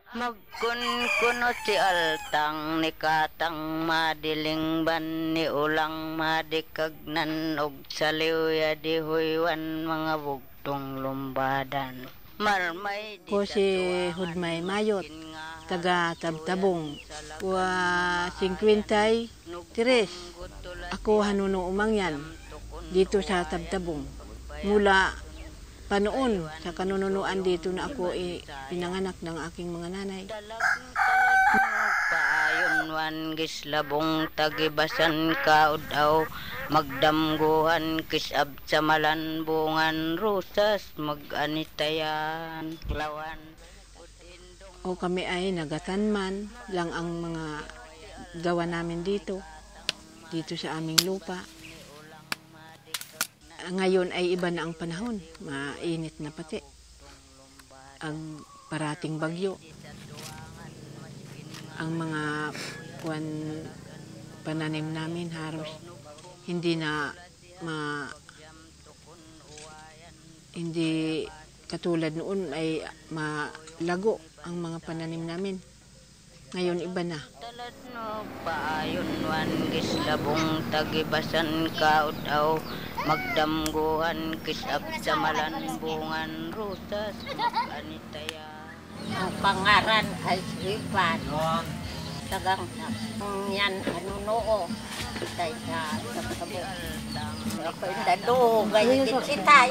Magkunkunot si altang ni katang madiling ban ni ulang madikagnan og saliw ya di huywan mga bugtong lumbadan. Marmay di Ko si Hudmay Mayot, taga Tabtabong. Wa 53. Ako hanuno umangyan dito sa Tabtabong. Mula panoon sa kanununuan dito na ako pinanganak ng aking mga nanay. Paayon wan gislabong tagibasan kaudaw magdamguhan kisab sa malanbungan rusas maganitayan lawan. O kami ay nagatanman lang ang mga gawa namin dito sa aming lupa. Ngayon ay iba na ang panahon, mainit na pati. Ang parating bagyo. Ang mga pananim namin halos hindi katulad noon ay malago ang mga pananim namin. Ngayon iba na. Talad no paayon wan gislabong tagibasan kaudaw magdamguhan kisab sa malanbungan rusas maganitayan. Ang pangaran ay Ivan. Tagang yan noo tay sa Tabtabong. Ako indado gayud itay.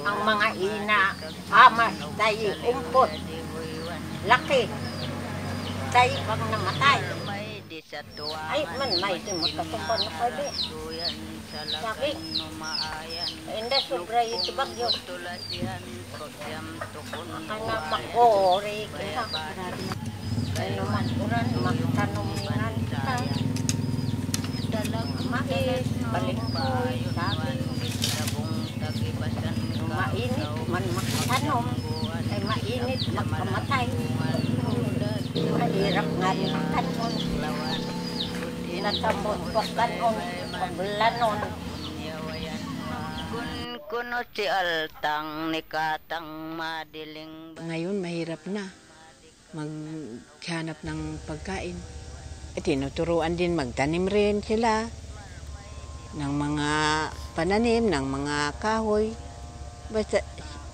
Ang mga ina amas tay umpot. Laki. Tay pag namatay. Ay man may timutatupan na pwede. Sakit. Hindi sobra yung bagyo. Kana makori kita. Ano man uran magtanominan kita. Mais, balingkoy, sabi. Mainit man magtanom. Ay mainit magkamatay. Mahirap nga rin ang tanon. Natamot pagkanon, paglanon. Kunkunot si altang ni katang madiling. Ngayon mahirap na maghanap ng pagkain. Tinuturuan din magtanim rin sila ng mga pananim, ng mga kahoy. Basta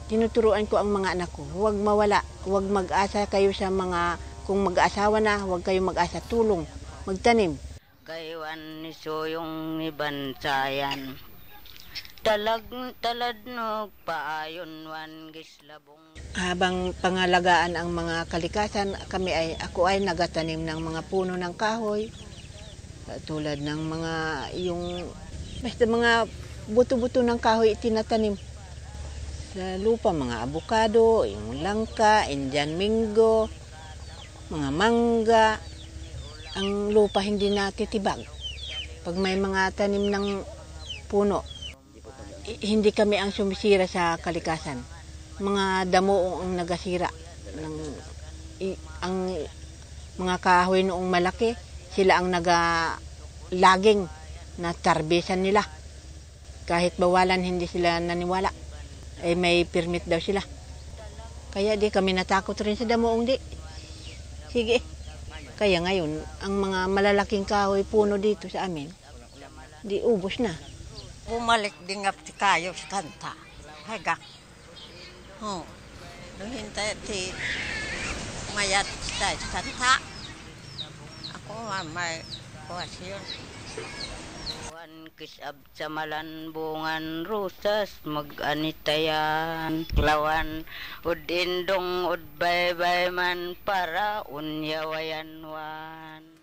tinuturuan ko ang mga anak ko, huwag mawala, huwag mag-asa kayo sa mga, kung mag-asawa na, huwag kayo mag-asa tulong, magtanim. Kaywan ni suyong ni bansayan. Talad no paayon wan gislabong. Habang pangalagaan ang mga kalikasan, ako ay nagatanim ng mga puno ng kahoy. Tulad ng mga basta mga buto-buto ng kahoy itinatanim. Sa lupa, mga abukado, yung langka, Indian mingo, mga mangga. Ang lupa hindi natitibag. Pag may mga tanim ng puno, hindi kami ang sumisira sa kalikasan. Mga damo ang nagasira. Ang mga kahoy noong malaki, sila ang laging na tarbesan nila. Kahit bawalan, hindi sila naniwala. May permit daw sila. Kaya di kami natakot rin sa damoong di. Sige. Kaya ngayon, ang mga malalaking kahoy puno dito sa amin, di ubos na. Bumalik din nga si kayo sa kanta. Haga. Nung hintay ti mayat sa kanta. Ako nga may kuwasyon. Kisab sa malanbungan rusas maganitayan lawan udindong udbay-bay man para unyawayan wan.